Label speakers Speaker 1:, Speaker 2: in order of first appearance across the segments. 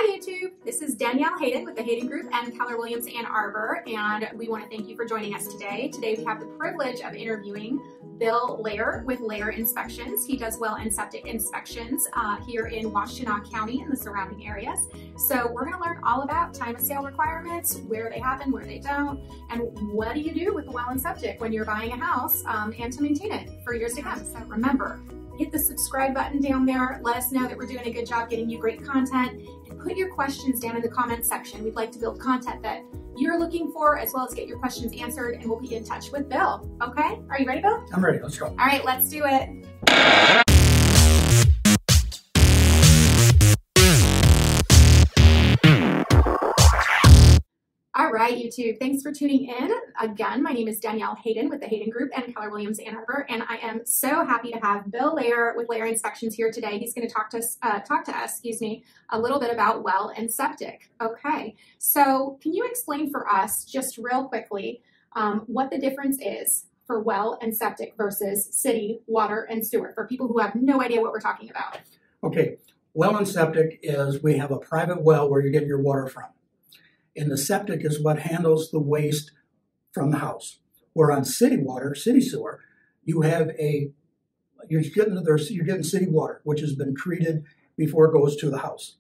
Speaker 1: Hi YouTube, this is Danielle Hayden with the Hayden Group and Keller Williams Ann Arbor, and we want to thank you for joining us today. Today we have the privilege of interviewing Bill Layher with Layher Inspections. He does well and septic inspections here in Washtenaw County and the surrounding areas. So we're going to learn all about time of sale requirements, where they happen, where they don't, and what do you do with the well and septic when you're buying a house and to maintain it for years to come. So remember, hit the subscribe button down there. Let us know that we're doing a good job getting you great content, and put your questions down in the comments section. We'd like to build content that you're looking for, as well as get your questions answered, and we'll be in touch with Bill. Okay? Are you ready, Bill?
Speaker 2: I'm ready. Let's go.
Speaker 1: All right, let's do it. All right, YouTube, thanks for tuning in. Again, my name is Danielle Hayden with the Hayden Group and Keller Williams Ann Arbor, and I am so happy to have Bill Layher with Layher Inspections here today. He's going to talk to us, a little bit about well and septic. Okay, so can you explain for us, just real quickly, what the difference is for well and septic versus city water and sewer, for people who have no idea what we're talking about?
Speaker 2: Okay, well and septic is we have a private well where you get your water from. And the septic is what handles the waste from the house. Where on city water, city sewer, you're getting city water, which has been treated before it goes to the house.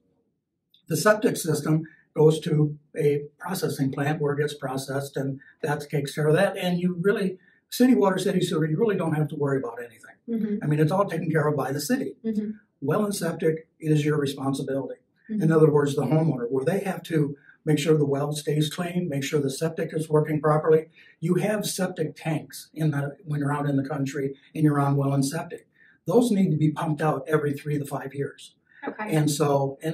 Speaker 2: The septic system goes to a processing plant where it gets processed, and that takes care of that. And you really, city water, city sewer, you really don't have to worry about anything.
Speaker 1: Mm-hmm.
Speaker 2: I mean, it's all taken care of by the city.
Speaker 1: Mm-hmm.
Speaker 2: Well and septic is your responsibility.
Speaker 1: Mm-hmm.
Speaker 2: In other words, the homeowner, where they have to make sure the well stays clean, make sure the septic is working properly. You have septic tanks when you're out in the country and you're on well and septic. Those need to be pumped out every 3 to 5 years.
Speaker 1: Okay.
Speaker 2: And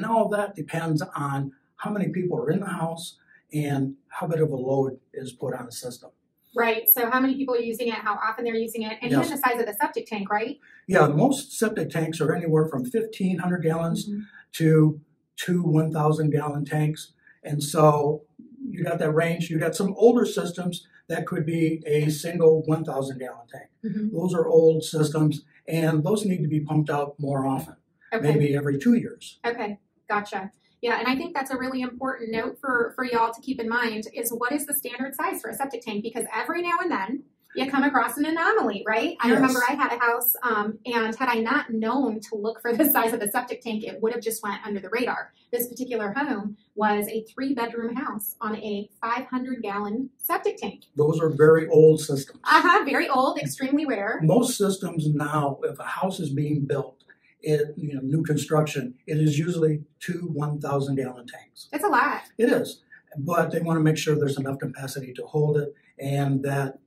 Speaker 2: all that depends on how many people are in the house and how bit of a load is put on the system.
Speaker 1: Right, so how many people are using it, how often they're using it, and
Speaker 2: Yes.
Speaker 1: even the size of the septic tank, right?
Speaker 2: Yeah, most septic tanks are anywhere from 1,500 gallons
Speaker 1: Mm-hmm.
Speaker 2: to 2 1,000-gallon tanks. And so you got that range. You got some older systems that could be a single 1,000-gallon tank.
Speaker 1: Mm-hmm.
Speaker 2: Those are old systems, and those need to be pumped out more often,
Speaker 1: Okay.
Speaker 2: maybe every 2 years.
Speaker 1: Okay, gotcha. Yeah, and I think that's a really important note for y'all to keep in mind is what is the standard size for a septic tank? Because every now and then you come across an anomaly, right? I remember I had a house, and had I not known to look for the size of the septic tank, it would have just went under the radar. This particular home was a 3-bedroom house on a 500-gallon septic tank.
Speaker 2: Those are very old systems.
Speaker 1: Very old, extremely rare.
Speaker 2: Most systems now, if a house is being built, new construction, it is usually 2 1,000-gallon tanks.
Speaker 1: It's a lot.
Speaker 2: It is, but they want to make sure there's enough capacity to hold it, and that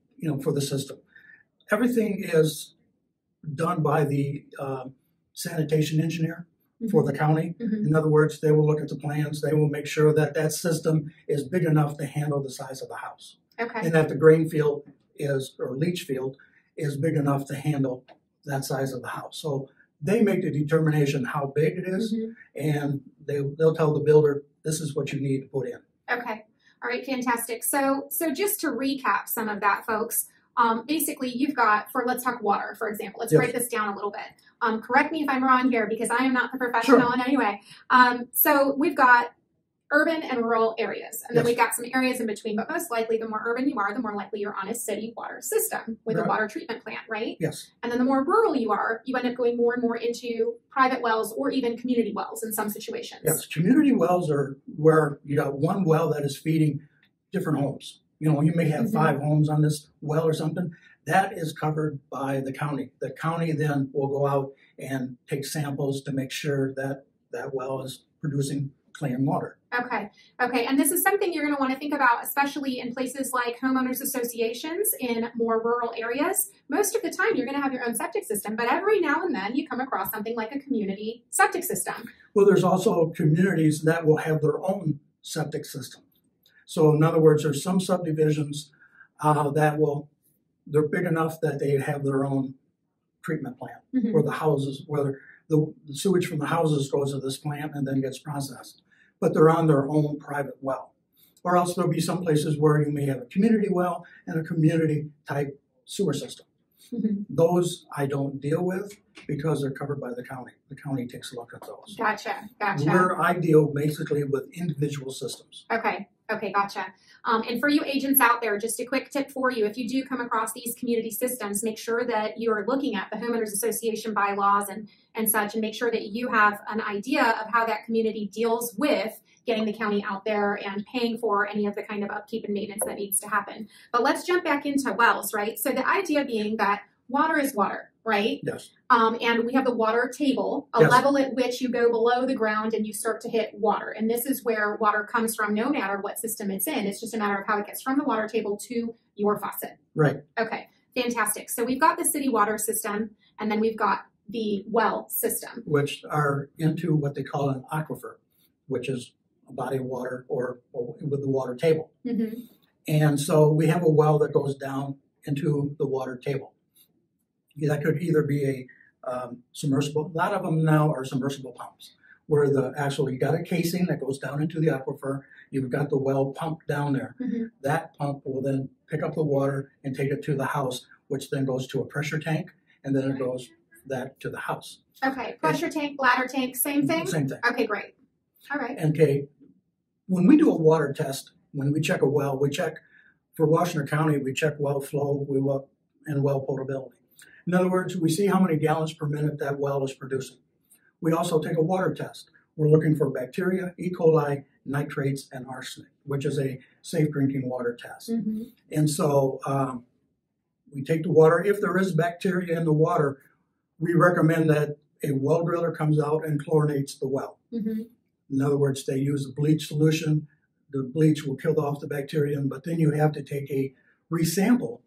Speaker 2: for the system. Everything is done by the sanitation engineer for the county.
Speaker 1: Mm-hmm.
Speaker 2: In other words, they will look at the plans. They will make sure that that system is big enough to handle the size of the house.
Speaker 1: Okay.
Speaker 2: And that the drain field or leach field is big enough to handle that size of the house. So they make the determination how big it is,
Speaker 1: Mm-hmm.
Speaker 2: and they'll tell the builder, this is what you need to put in.
Speaker 1: Okay. All right, fantastic. So just to recap some of that, folks, basically you've got, let's talk water, for example. Let's break this down a little bit. Correct me if I'm wrong here, because I am not the professional in any way. So we've got urban and rural areas, and then we've got some areas in between, but most likely the more urban you are, the more likely you're on a city water system with a water treatment plant, right?
Speaker 2: Yes.
Speaker 1: And then the more rural you are, you end up going more and more into private wells or even community wells in some situations.
Speaker 2: Yes, community wells are where you got one well that is feeding different homes. You may have
Speaker 1: Mm-hmm.
Speaker 2: 5 homes on this well or something. That is covered by the county. The county then will go out and take samples to make sure that that well is producing clean water.
Speaker 1: Okay. And this is something you're going to want to think about, especially in places like homeowners associations in more rural areas. Most of the time, you're going to have your own septic system, but every now and then you come across something like a community septic system.
Speaker 2: Well, there's also communities that will have their own septic system. So in other words, there's some subdivisions they're big enough that they have their own treatment plant,
Speaker 1: Mm-hmm.
Speaker 2: where the sewage from the houses goes to this plant and then gets processed. But they're on their own private well. Or else there'll be some places where you may have a community well and a community type sewer system. Those I don't deal with because they're covered by the county. The county takes a look at those.
Speaker 1: Gotcha.
Speaker 2: I deal basically with individual systems.
Speaker 1: Okay, gotcha. And for you agents out there, just a quick tip for you: if you do come across these community systems, make sure that you are looking at the homeowners association bylaws and such, and make sure that you have an idea of how that community deals with getting the county out there and paying for any of the kind of upkeep and maintenance that needs to happen. But let's jump back into wells, right? So the idea being that water is water, right?
Speaker 2: Yes.
Speaker 1: And we have the water table, a level at which you go below the ground and you start to hit water. And this is where water comes from no matter what system it's in. It's just a matter of how it gets from the water table to your faucet.
Speaker 2: Right.
Speaker 1: Okay, fantastic. So we've got the city water system, and then we've got the well system.
Speaker 2: Which are into what they call an aquifer, which is a body of water or with the water table. And so we have a well that goes down into the water table. That could either be a submersible. A lot of them now are submersible pumps, where you got a casing that goes down into the aquifer. You've got the well pumped down there. That pump will then pick up the water and take it to the house, which then goes to a pressure tank, and then it goes that to the house.
Speaker 1: Okay, pressure tank, bladder tank, same thing?
Speaker 2: Same thing.
Speaker 1: Okay, great. All right.
Speaker 2: Okay, when we do a water test, when we check a well, we check, for Washington County, we check well flow and well potability. In other words, we see how many gallons per minute that well is producing. We also take a water test. We're looking for bacteria, E. coli, nitrates, and arsenic, which is a safe drinking water test. And so we take the water. If there is bacteria in the water, we recommend that a well driller comes out and chlorinates the well. In other words, they use a bleach solution. The bleach will kill off the bacteria, but then you have to take a resample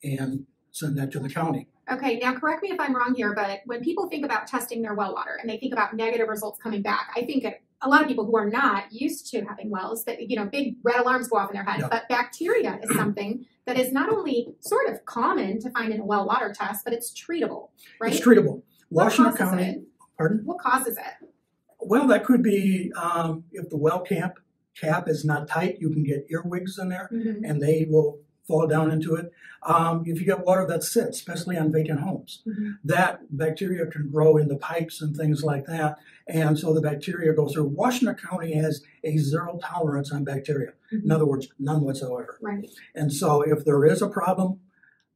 Speaker 2: and send that to the county.
Speaker 1: Okay, now correct me if I'm wrong here, but when people think about testing their well water and they think about negative results coming back, I think a lot of people who are not used to having wells, that big red alarms go off in their head. But bacteria is something that is not only sort of common to find in a well water test, but it's treatable, right?
Speaker 2: It's treatable. Washington County. Pardon?
Speaker 1: What causes it?
Speaker 2: Well, that could be if the well cap is not tight, you can get earwigs in there, and they will fall down into it. If you get water that sits, especially on vacant homes, that bacteria can grow in the pipes and things like that. And so the bacteria go through. Washington County has a zero tolerance on bacteria. In other words, none whatsoever.
Speaker 1: Right.
Speaker 2: And so if there is a problem,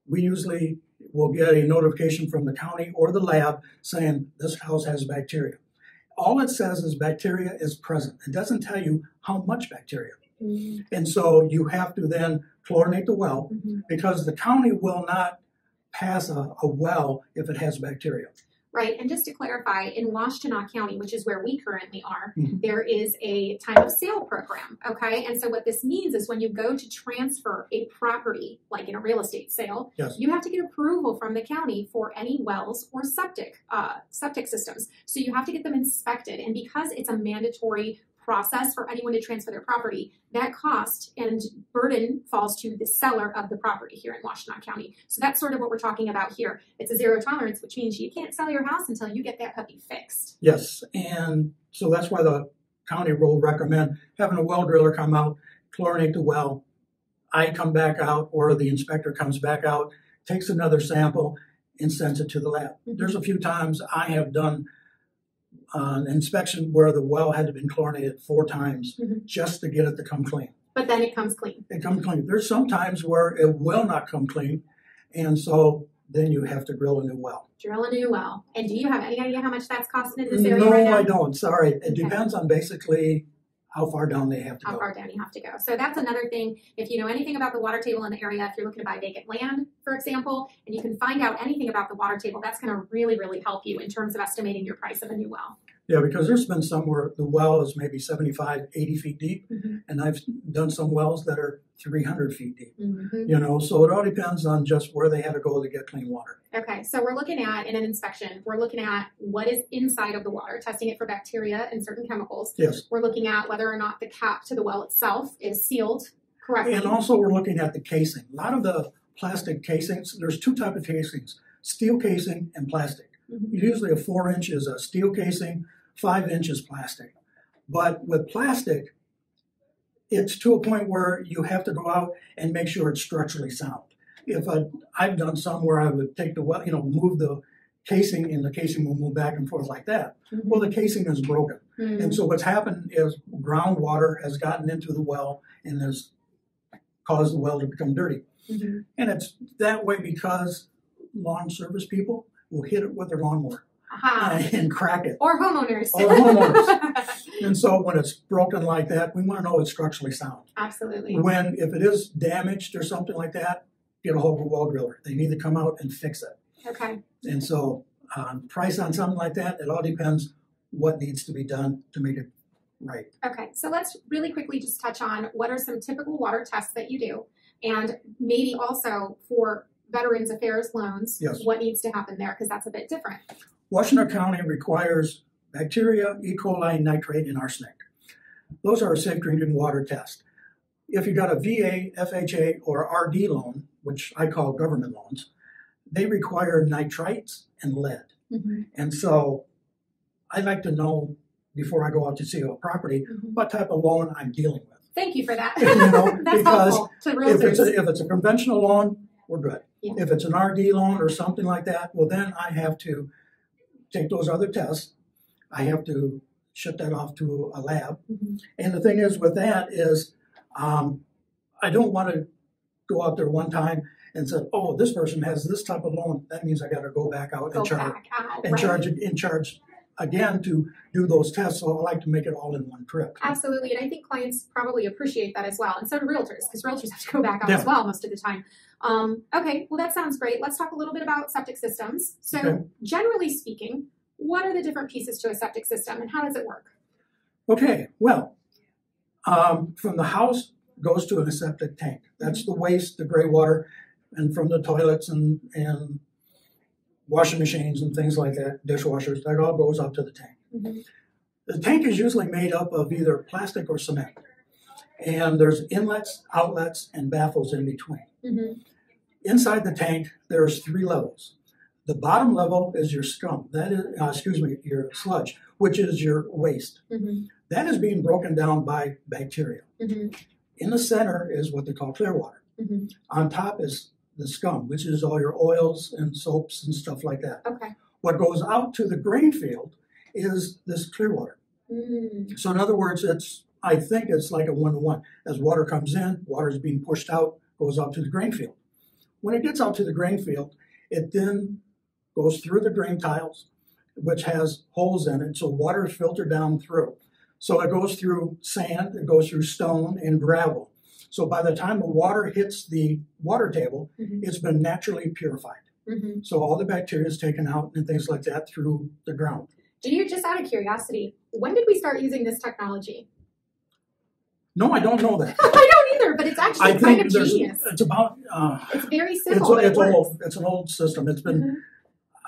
Speaker 2: we usually will get a notification from the county or the lab saying this house has bacteria. All it says is bacteria is present. It doesn't tell you how much bacteria. And so you have to then chlorinate the well because the county will not pass a well if it has bacteria.
Speaker 1: Right, and just to clarify, in Washtenaw County, which is where we currently are, there is a time of sale program, okay? And so what this means is when you go to transfer a property, like in a real estate sale, you have to get approval from the county for any wells or septic systems. So you have to get them inspected, and because it's a mandatory process for anyone to transfer their property, that cost and burden falls to the seller of the property here in Washtenaw County. So that's sort of what we're talking about here. It's a zero tolerance, which means you can't sell your house until you get that puppy fixed.
Speaker 2: Yes, and so that's why the county will recommend having a well driller come out, chlorinate the well. I come back out, or the inspector comes back out, takes another sample, and sends it to the lab. There's a few times I have done an inspection where the well had to be chlorinated 4 times just to get it to come clean.
Speaker 1: But then it comes clean.
Speaker 2: It comes clean. There's some times where it will not come clean, and so then you have to drill a new well.
Speaker 1: Drill a new well. And do you have any idea how much that's costing in this area right now?
Speaker 2: No, I don't. Sorry. It depends on basically how far down they have to go.
Speaker 1: How far down you have to go. So that's another thing. If you know anything about the water table in the area, if you're looking to buy vacant land, for example, and you can find out anything about the water table, that's going to really, really help you in terms of estimating your price of a new well.
Speaker 2: Yeah, because there's been some where the well is maybe 75, 80 feet deep, and I've done some wells that are 300 feet deep. So it all depends on just where they had to go to get clean water.
Speaker 1: Okay, so we're looking at, in an inspection, we're looking at what is inside of the water, testing it for bacteria and certain chemicals.
Speaker 2: Yes.
Speaker 1: We're looking at whether or not the cap to the well itself is sealed correctly.
Speaker 2: And also we're looking at the casing. A lot of the plastic casings, there's 2 types of casings, steel casing and plastic. Usually a 4-inch is a steel casing, 5 inches plastic. But with plastic, it's to a point where you have to go out and make sure it's structurally sound. I've done some where I would take the well, move the casing, and the casing will move back and forth like that.
Speaker 1: Mm-hmm.
Speaker 2: Well, the casing is broken.
Speaker 1: Mm-hmm.
Speaker 2: And so what's happened is groundwater has gotten into the well and has caused the well to become dirty.
Speaker 1: Mm-hmm.
Speaker 2: And it's that way because lawn service people will hit it with their lawnmower and crack it.
Speaker 1: Or homeowners.
Speaker 2: Or homeowners. And so when it's broken like that, we want to know it's structurally sound.
Speaker 1: Absolutely.
Speaker 2: If it is damaged or something like that, get a hold of a well driller. They need to come out and fix it.
Speaker 1: Okay.
Speaker 2: And so price on something like that, it all depends what needs to be done to make it right.
Speaker 1: Okay, so let's really quickly just touch on what are some typical water tests that you do, and maybe also for Veterans Affairs loans,
Speaker 2: yes,
Speaker 1: what needs to happen there, because that's a bit different.
Speaker 2: Washington County requires bacteria, E. coli, nitrate, and arsenic. Those are a safe drinking water test. If you got a VA, FHA, or RD loan, which I call government loans, they require nitrites and lead.
Speaker 1: Mm-hmm.
Speaker 2: And so I'd like to know before I go out to see a property,
Speaker 1: mm-hmm,
Speaker 2: what type of loan I'm dealing with.
Speaker 1: Thank you for that.
Speaker 2: That's
Speaker 1: because
Speaker 2: helpful
Speaker 1: to realtors.
Speaker 2: if it's a conventional loan, we're good.
Speaker 1: Yeah.
Speaker 2: If it's an RD loan or something like that, well, then I have to take those other tests. I have to ship that off to a lab.
Speaker 1: Mm-hmm.
Speaker 2: And the thing is with that is I don't want to go out there one time and say, oh, this person has this type of loan. That means I got to go back out and charge again to do those tests. So I like to make it all in one trip.
Speaker 1: Absolutely, and I think clients probably appreciate that as well, and so do realtors, because realtors have to go back out as well most of the time. Okay, well that sounds great. Let's talk a little bit about septic systems. So generally speaking, what are the different pieces to a septic system, and how does it work? Okay,
Speaker 2: well, from the house goes to a septic tank. That's the waste, the gray water, and from the toilets and washing machines and things like that, dishwashers, that all goes up to the tank.
Speaker 1: Mm-hmm.
Speaker 2: The tank is usually made up of either plastic or cement. And there's inlets, outlets, and baffles in between.
Speaker 1: Mm-hmm.
Speaker 2: Inside the tank, there's 3 levels. The bottom level is your scum, that is, your sludge, which is your waste.
Speaker 1: Mm-hmm.
Speaker 2: That is being broken down by bacteria.
Speaker 1: Mm-hmm.
Speaker 2: In the center is what they call clear water.
Speaker 1: Mm-hmm.
Speaker 2: On top is the scum, which is all your oils and soaps and stuff like that.
Speaker 1: Okay.
Speaker 2: What goes out to the grain field is this clear water.
Speaker 1: Mm.
Speaker 2: So in other words, I think it's like a 1-to-1. As water comes in, water is being pushed out, goes out to the grain field. When it gets out to the grain field, it then goes through the drain tiles, which has holes in it, so water is filtered down through. So it goes through sand, it goes through stone and gravel. So by the time the water hits the water table,
Speaker 1: mm-hmm,
Speaker 2: it's been naturally purified.
Speaker 1: Mm-hmm.
Speaker 2: So all the bacteria is taken out and things like that through the ground.
Speaker 1: Do you, just out of curiosity, when did we start using this technology?
Speaker 2: No, I don't know that.
Speaker 1: I don't either, but it's actually kind of genius.
Speaker 2: It's about...
Speaker 1: it's very simple,
Speaker 2: it's old. It's an old system. It's been... Mm-hmm.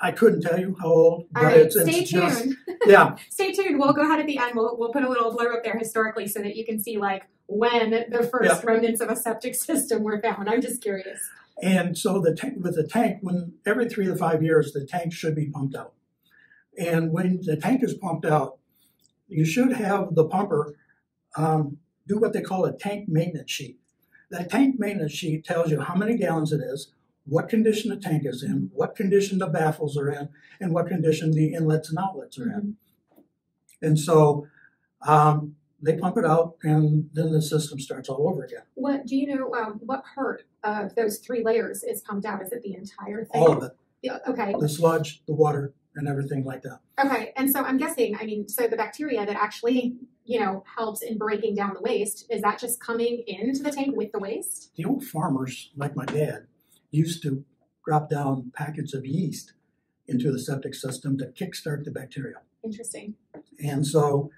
Speaker 2: I couldn't tell you how old, but
Speaker 1: all right,
Speaker 2: stay tuned.
Speaker 1: Yeah. Stay tuned. We'll go ahead at the end. We'll put a little blurb up there historically so that you can see like when the first remnants of a septic system were found. I'm just curious.
Speaker 2: And so with the tank, when every 3 to 5 years, the tank should be pumped out. And when the tank is pumped out, you should have the pumper do what they call a tank maintenance sheet. That tank maintenance sheet tells you how many gallons it is, what condition the tank is in, what condition the baffles are in, and what condition the inlets and outlets are in. And so they pump it out, and then the system starts all over again.
Speaker 1: What do you know? What part of those 3 layers is pumped out? Is it the entire thing?
Speaker 2: All of it.
Speaker 1: Yeah, okay.
Speaker 2: The sludge, the water, and everything like that.
Speaker 1: Okay, and so I'm guessing, so the bacteria that actually, helps in breaking down the waste, is that just coming into the tank with the waste?
Speaker 2: The old farmers, like my dad, used to drop down packets of yeast into the septic system to kickstart the bacteria.
Speaker 1: Interesting.
Speaker 2: And so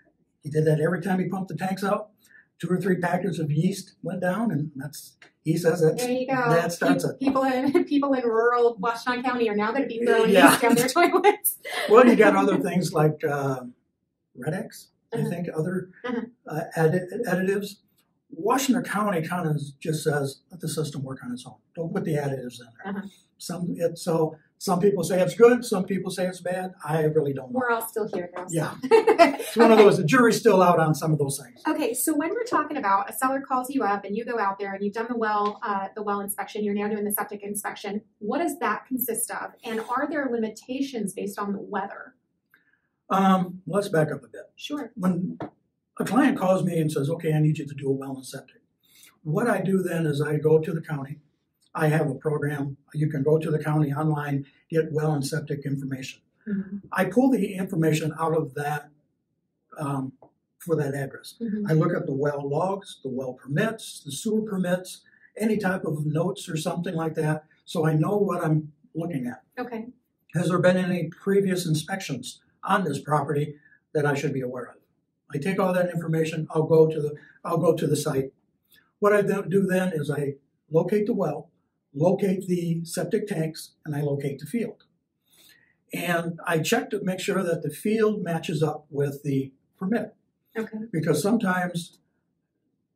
Speaker 2: he did that every time he pumped the tanks out. 2 or 3 packets of yeast went down, and he says there you go. That starts it.
Speaker 1: People in rural Washington County are now going to be throwing yeast down their toilets.
Speaker 2: Well, you got other things like Red X, I think, other additives. Washington County kind of just says, let the system work on its own. Don't put the additives in there. So Some people say it's good, some people say it's bad. I really don't know.
Speaker 1: We're all still here, girls.
Speaker 2: Yeah. It's one of those, the jury's still out on some of those things.
Speaker 1: Okay, so when we're talking about a seller calls you up and you go out there and you've done the well inspection, you're now doing the septic inspection, what does that consist of? And are there limitations based on the weather?
Speaker 2: Let's back up a bit.
Speaker 1: Sure.
Speaker 2: When a client calls me and says, okay, I need you to do a well and septic, what I do then is I go to the county. I have a program. You can go to the county online, get well and septic information.
Speaker 1: Mm-hmm.
Speaker 2: I pull the information out of that for that address.
Speaker 1: Mm-hmm.
Speaker 2: I look at the well logs, the well permits, the sewer permits, any type of notes or something like that, so I know what I'm looking at.
Speaker 1: Okay.
Speaker 2: Has there been any previous inspections on this property that I should be aware of? I take all that information. I'll go to the site. What I do then is I locate the well, locate the septic tanks, and I locate the field. And I check to make sure that the field matches up with the permit.
Speaker 1: Okay.
Speaker 2: Because sometimes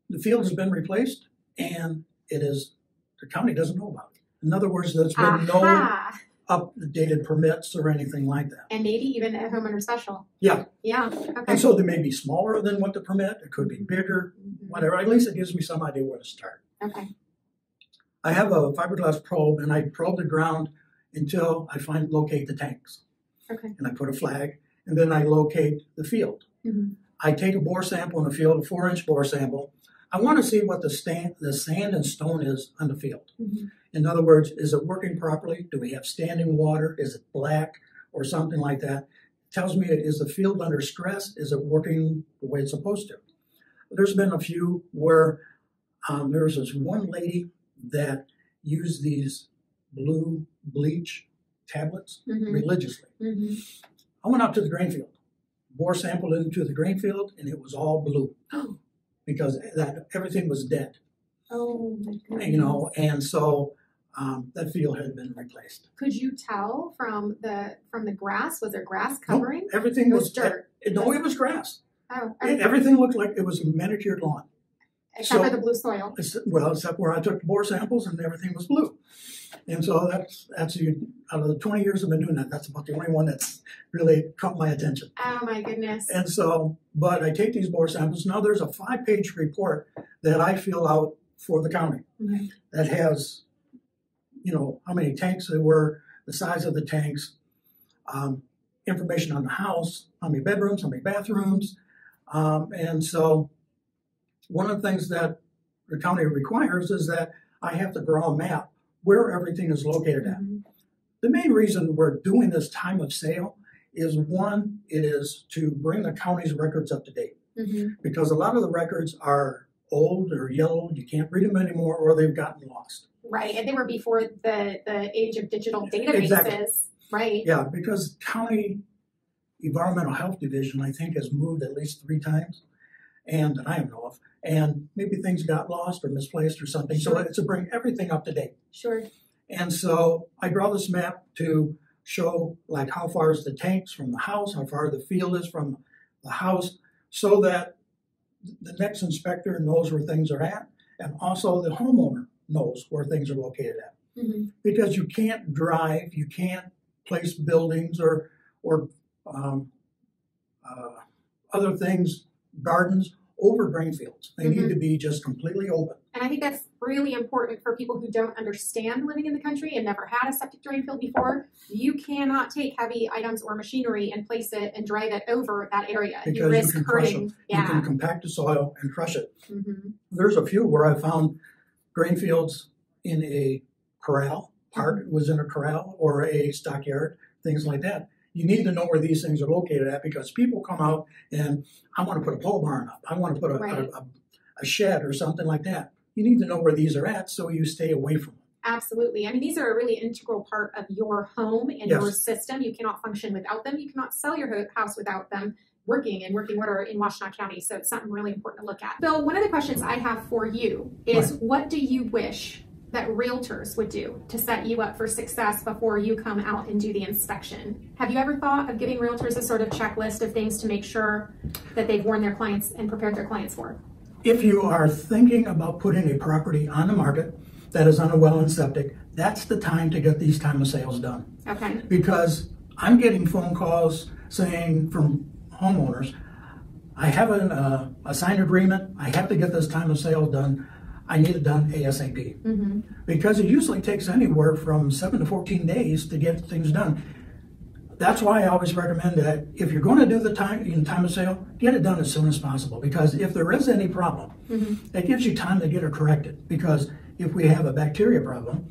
Speaker 2: the field has been replaced and the county doesn't know about it. In other words, there's been no updated permits or anything like that.
Speaker 1: And maybe even a homeowner special.
Speaker 2: Yeah.
Speaker 1: Yeah. Okay.
Speaker 2: And so they may be smaller than what the permit, it could be bigger, whatever. At least it gives me some idea where to start.
Speaker 1: Okay.
Speaker 2: I have a fiberglass probe and I probe the ground until I locate the tanks.
Speaker 1: Okay.
Speaker 2: And I put a flag and then I locate the field.
Speaker 1: Mm-hmm.
Speaker 2: I take a bore sample in the field, a 4-inch bore sample. I want to see what the sand and stone is on the field.
Speaker 1: Mm-hmm.
Speaker 2: In other words, is it working properly? Do we have standing water? Is it black or something like that? It tells me, is the field under stress? Is it working the way it's supposed to? There's been a few where there was this one lady that used these blue bleach tablets religiously. Mm-hmm. I went out to the grain field, bore sampled into the grain field, and it was all blue because everything was dead.
Speaker 1: Oh my goodness.
Speaker 2: You know, and so that field had been replaced.
Speaker 1: Could you tell from the grass? Was there grass covering?
Speaker 2: Nope, everything was
Speaker 1: dirt.
Speaker 2: No, it was grass.
Speaker 1: Oh,
Speaker 2: everything looked like it was a manicured lawn.
Speaker 1: Except for the blue soil.
Speaker 2: Well, except where I took bore samples and everything was blue. And so that's out of the 20 years I've been doing that, that's about the only one that's really caught my attention.
Speaker 1: Oh my goodness.
Speaker 2: And so, but I take these bore samples. Now there's a 5-page report that I fill out for the county that has, you know, how many tanks there were, the size of the tanks, information on the house, how many bedrooms, how many bathrooms. And so one of the things that the county requires is that I have to draw a map where everything is located at. The main reason we're doing this time of sale is, one, it is to bring the county's records up to date. Because a lot of the records are old or yellow, you can't read them anymore, or they've gotten lost.
Speaker 1: Right, and they were before the age of digital databases.
Speaker 2: Exactly.
Speaker 1: Right.
Speaker 2: Yeah, because county environmental health division, I think, has moved at least 3 times, and that I know of, and maybe things got lost or misplaced or something.
Speaker 1: Sure.
Speaker 2: So it's to bring everything up to date.
Speaker 1: Sure.
Speaker 2: And so I draw this map to show, like, how far is the tanks from the house, how far the field is from the house, so that the next inspector knows where things are at, and also the homeowner knows where things are located at. Because you can't drive, you can't place buildings or other things, gardens, over drain fields. They need to be just completely open.
Speaker 1: And I think that's really important for people who don't understand living in the country and never had a septic drain field before. You cannot take heavy items or machinery and place it and drive it over that area.
Speaker 2: Because
Speaker 1: you risk
Speaker 2: can crush
Speaker 1: hurting.
Speaker 2: it. You can compact the soil and crush it.
Speaker 1: Mm-hmm.
Speaker 2: There's a few where I found drain fields in a corral, part was in a corral or a stockyard, things like that. You need to know where these things are located at, because people come out and I want to put a pole barn up. I want to put a shed or something like that. You need to know where these are at so you stay away from them.
Speaker 1: Absolutely. I mean, these are a really integral part of your home and your system. You cannot function without them. You cannot sell your house without them working in working order in Washtenaw County. So it's something really important to look at. Bill, one of the questions I have for you is, what do you wish that realtors would do to set you up for success before you come out and do the inspection? Have you ever thought of giving realtors a sort of checklist of things to make sure that they've warned their clients and prepared their clients for?
Speaker 2: If you are thinking about putting a property on the market, that is on a well and septic, that's the time to get these time of sales done.
Speaker 1: Okay.
Speaker 2: Because I'm getting phone calls saying from homeowners, I have a signed agreement, I have to get this time of sale done, I need it done ASAP.
Speaker 1: Mm-hmm.
Speaker 2: Because it usually takes anywhere from 7 to 14 days to get things done. That's why I always recommend that if you're going to do the time of sale, get it done as soon as possible. Because if there is any problem, it gives you time to get it corrected. Because if we have a bacteria problem,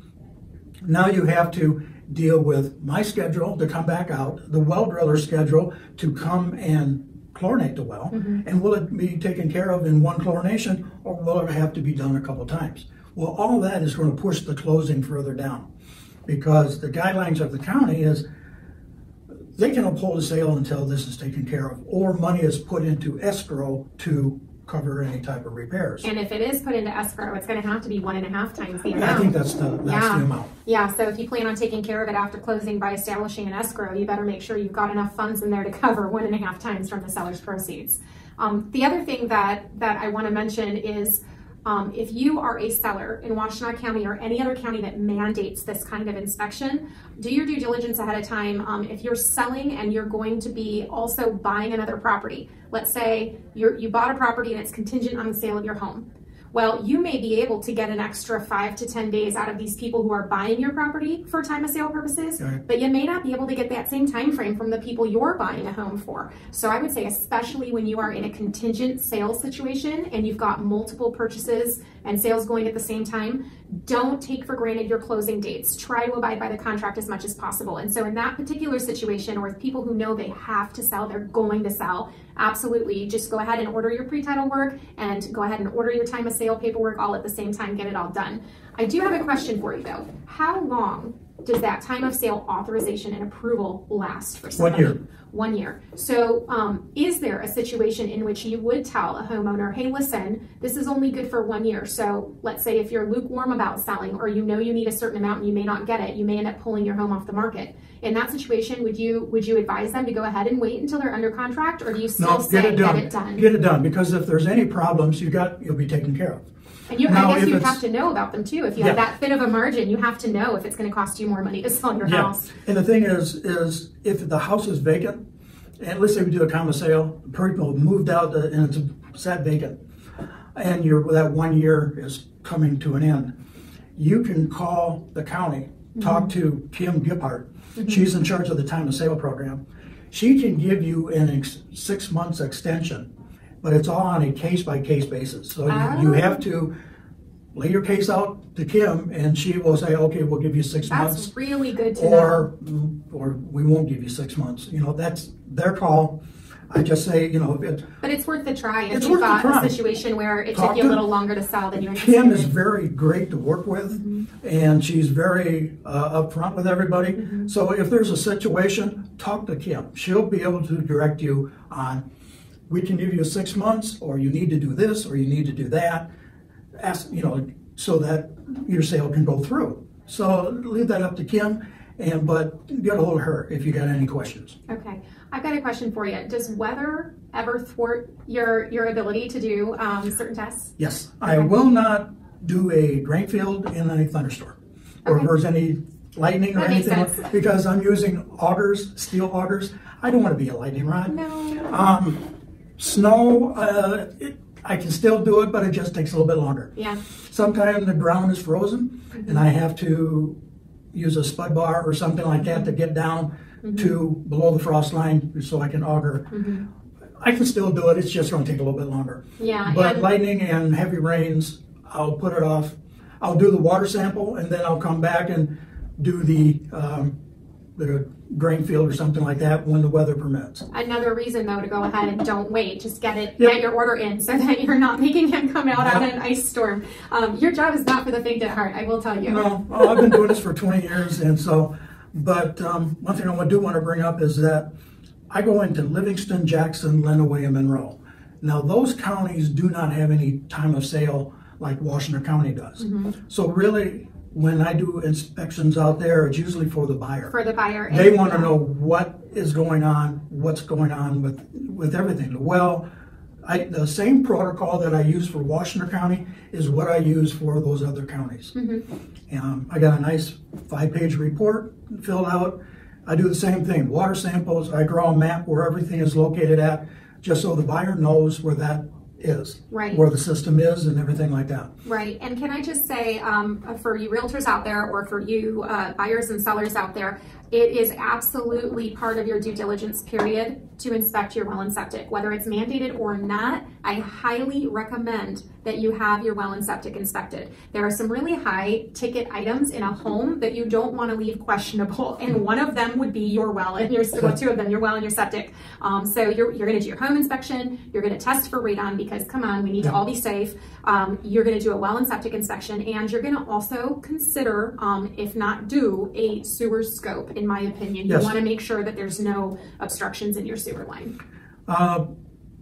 Speaker 2: now you have to deal with my schedule to come back out, the well driller's schedule to come and chlorinate the well, and will it be taken care of in one chlorination, or will it have to be done a couple times? Well, all that is going to push the closing further down, because the guidelines of the county is they can uphold a sale until this is taken care of, or money is put into escrow to cover any type of repairs.
Speaker 1: And if it is put into escrow, it's going to have to be 1.5 times the amount.
Speaker 2: I think that's the amount.
Speaker 1: Yeah, so if you plan on taking care of it after closing by establishing an escrow, you better make sure you've got enough funds in there to cover 1.5 times from the seller's proceeds. The other thing that I want to mention is if you are a seller in Washtenaw County or any other county that mandates this kind of inspection, do your due diligence ahead of time. If you're selling and you're going to be also buying another property, let's say you bought a property and it's contingent on the sale of your home. Well, you may be able to get an extra 5 to 10 days out of these people who are buying your property for time of sale purposes, but you may not be able to get that same time frame from the people you're buying a home for. So I would say, especially when you are in a contingent sales situation and you've got multiple purchases and sales going at the same time, don't take for granted your closing dates. Try to abide by the contract as much as possible. And so in that particular situation, or with people who know they have to sell, they're going to sell, absolutely just go ahead and order your pre-title work and go ahead and order your time of sale paperwork all at the same time, get it all done. I do have a question for you though. How long does that time of sale authorization and approval last for somebody?
Speaker 2: 1 year.
Speaker 1: 1 year. So is there a situation in which you would tell a homeowner, hey, listen, this is only good for 1 year. So let's say if you're lukewarm about selling, or you know you need a certain amount and you may not get it, you may end up pulling your home off the market. In that situation, would you advise them to go ahead and wait until they're under contract, or do you still say get it done?
Speaker 2: Get it done, because if there's any problems, you'll be taken care of.
Speaker 1: And I guess you have to know about them too. If you have that thin of a margin, you have to know if it's going to cost you more money to sell your house.
Speaker 2: And the thing is if the house is vacant, and let's say we do a time of sale, people moved out and it's sat vacant, and that 1 year is coming to an end, you can call the county, talk to Kim Gippart. She's in charge of the time of sale program. She can give you an 6 months extension, but it's all on a case-by-case basis. So you have to lay your case out to Kim, and she will say, okay, we'll give you 6 months.
Speaker 1: That's really good to know.
Speaker 2: Or we won't give you 6 months. That's their call. I just say,
Speaker 1: but it's worth the try if you've got a situation where it took you a little longer to sell than you anticipated.
Speaker 2: Kim is very great to work with, and she's very upfront with everybody. So if there's a situation, talk to Kim. She'll be able to direct you on, we can give you 6 months, or you need to do this, or you need to do that. Ask, so that your sale can go through. So leave that up to Kim, but get a hold of her if you got any questions.
Speaker 1: Okay, I've got a question for you. Does weather ever thwart your ability to do certain tests?
Speaker 2: Yes, okay. I will not do a drain field in a thunderstorm, or if there's any lightning or anything, because I'm using augers, steel augers. I don't want to be a lightning rod.
Speaker 1: No.
Speaker 2: Snow, I can still do it, but it just takes a little bit longer.
Speaker 1: Yeah.
Speaker 2: Sometimes the ground is frozen, and I have to use a spud bar or something like that to get down to below the frost line so I can auger. I can still do it, it's just going to take a little bit longer.
Speaker 1: Yeah.
Speaker 2: But lightning and heavy rains, I'll put it off. I'll do the water sample, and then I'll come back and do the drain field or something like that when the weather permits.
Speaker 1: Another reason though to go ahead and don't wait, just get your order in so that you're not making him come out on an ice storm. Your job is not for the faint at heart, I will tell you.
Speaker 2: No, I've been doing this for 20 years, and so, but one thing I do want to bring up is that I go into Livingston, Jackson, Lenawee, and Monroe. Now those counties do not have any time of sale like Washtenaw County does. So really, when I do inspections out there, it's usually for the buyer.
Speaker 1: For the buyer.
Speaker 2: They want to know what is going on, what's going on with everything. The well, The same protocol that I use for Washington County is what I use for those other counties. I got a nice 5-page report filled out. I do the same thing, water samples. I draw a map where everything is located at, just so the buyer knows where that is, where the system is and everything like that.
Speaker 1: Right, and can I just say, for you realtors out there, or for you buyers and sellers out there, it is absolutely part of your due diligence period to inspect your well and septic. Whether it's mandated or not, I highly recommend that you have your well and septic inspected. There are some really high ticket items in a home that you don't want to leave questionable, and one of them would be your well and your, well, two of them, your well and your septic. So you're going to do your home inspection, you're going to test for radon, because come on, we need to all be safe. You're going to do a well and septic inspection, and you're going to also consider, if not do, a sewer scope. In my opinion, you want to make sure that there's no obstructions in your sewer line.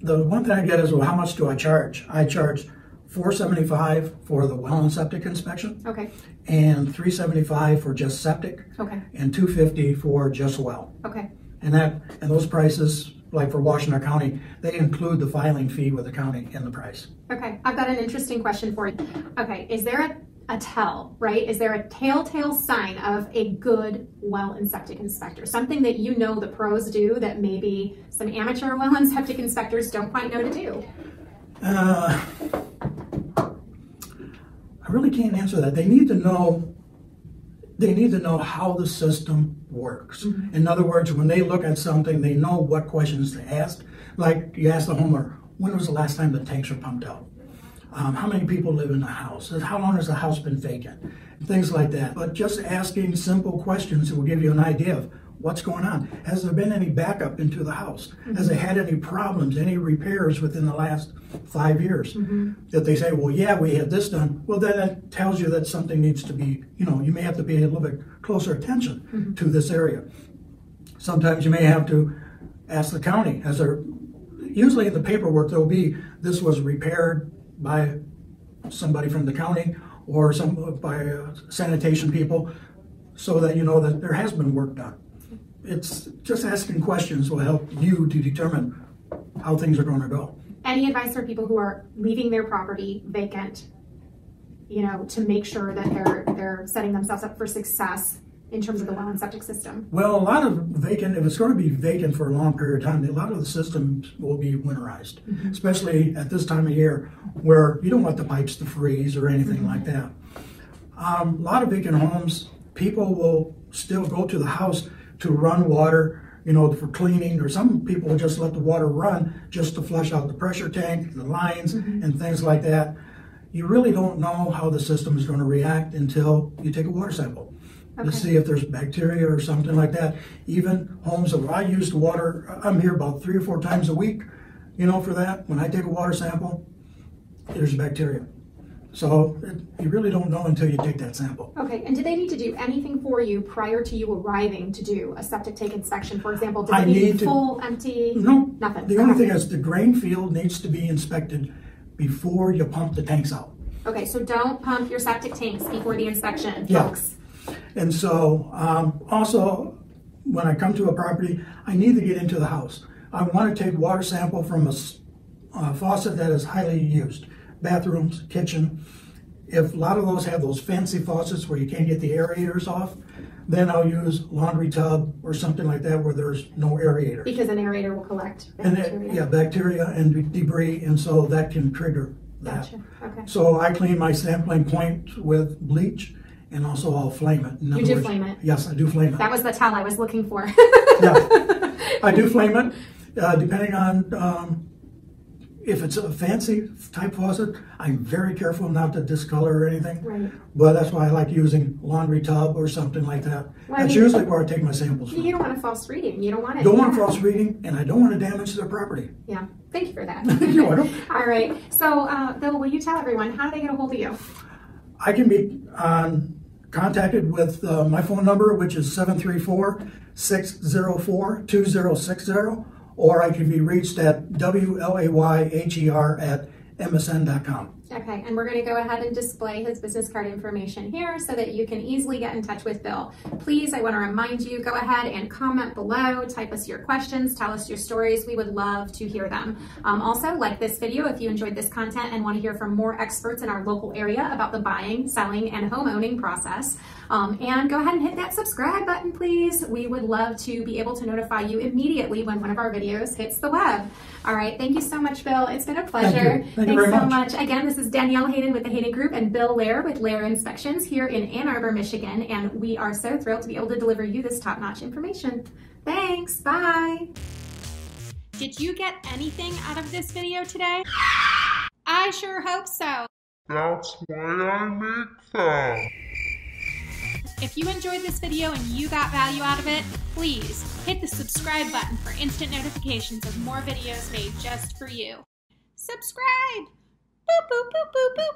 Speaker 2: The one thing I get is, well, how much do I charge? I charge $475 for the well and septic inspection.
Speaker 1: Okay.
Speaker 2: And $375 for just septic.
Speaker 1: Okay.
Speaker 2: And $250 for just well.
Speaker 1: Okay.
Speaker 2: And those prices, like for Washington County, they include the filing fee with the county in the price.
Speaker 1: Okay. I've got an interesting question for you. Okay. Is there a tell, right? Is there a telltale sign of a good well and septic inspector? Something that you know the pros do that maybe some amateur well and septic inspectors don't quite know to do?
Speaker 2: I really can't answer that. They need to know how the system works. In other words, when they look at something, they know what questions to ask. Like you ask the homeowner, when was the last time the tanks were pumped out? How many people live in the house? How long has the house been vacant? Things like that. But just asking simple questions will give you an idea of what's going on. Has there been any backup into the house? Has it had any problems, any repairs within the last 5 years? That they say, well, yeah, we had this done. Well, then that tells you that something needs to be, you may have to pay a little bit closer attention to this area. Sometimes you may have to ask the county. Usually in the paperwork, there'll be, this was repaired by somebody from the county or by sanitation people, so that you know that there has been work done. It's just asking questions will help you to determine how things are going to go.
Speaker 1: Any advice for people who are leaving their property vacant, to make sure that they're setting themselves up for success in terms of the well and septic system?
Speaker 2: Well, a lot of vacant, if it's going to be vacant for a long period of time, a lot of the systems will be winterized, especially at this time of year where you don't want the pipes to freeze or anything like that. A lot of vacant homes, people will still go to the house to run water, for cleaning, or some people will just let the water run just to flush out the pressure tank, the lines, and things like that. You really don't know how the system is going to react until you take a water sample. To see if there's bacteria or something like that. Even homes that I use the water, I'm here about 3 or 4 times a week, for that. When I take a water sample, there's bacteria. So you really don't know until you take that sample.
Speaker 1: Okay, and do they need to do anything for you prior to you arriving to do a septic tank inspection? For example, does it need full, empty?
Speaker 2: No,
Speaker 1: nothing.
Speaker 2: The only thing is the drain field needs to be inspected before you pump the tanks out. Okay,
Speaker 1: so don't pump your septic tanks before the inspection, folks.
Speaker 2: And so, also, when I come to a property, I need to get into the house. I want to take water sample from a faucet that is highly used. Bathrooms, kitchen. If a lot of those have those fancy faucets where you can't get the aerators off, then I'll use laundry tub or something like that where there's no aerator.
Speaker 1: Because an aerator will collect bacteria.
Speaker 2: Bacteria and debris, and so that can trigger that.
Speaker 1: Gotcha. Okay.
Speaker 2: So I clean my sampling point with bleach. And also I'll flame it.
Speaker 1: You do flame it?
Speaker 2: Yes, I do flame it.
Speaker 1: That was the tell I was looking for.
Speaker 2: Yeah, I do flame it. Depending on if it's a fancy type faucet, I'm very careful not to discolor or anything.
Speaker 1: Right.
Speaker 2: But that's why I like using laundry tub or something like that. Well, that's usually where I take my samples from.
Speaker 1: You don't want a false reading. You don't want it.
Speaker 2: Don't want a false reading, and I don't want to damage their property.
Speaker 1: Yeah. Thank you for that.
Speaker 2: You're welcome.
Speaker 1: All right. So, Bill, will you tell everyone how do they get a hold of you?
Speaker 2: I can be contacted with my phone number, which is 734-604-2060, or I can be reached at WLAYHER at msn.com.
Speaker 1: Okay, and we're going to go ahead and display his business card information here so that you can easily get in touch with Bill. Please, I want to remind you, go ahead and comment below, type us your questions, tell us your stories. We would love to hear them. Also, like this video if you enjoyed this content and want to hear from more experts in our local area about the buying, selling, and home owning process. And go ahead and hit that subscribe button, please. We would love to be able to notify you immediately when one of our videos hits the web. All right, thank you so much, Bill. It's been a pleasure.
Speaker 2: Thank you very
Speaker 1: so much. Again, this is Danielle Hayden with the Hayden Group and Bill Layher with Layher Inspections here in Ann Arbor, Michigan, and we are so thrilled to be able to deliver you this top-notch information. Thanks, bye. Did you get anything out of this video today? I sure hope so.
Speaker 3: That's why I make them.
Speaker 1: If you enjoyed this video and you got value out of it, please hit the subscribe button for instant notifications of more videos made just for you. Subscribe! Boop, boop, boop, boop, boop.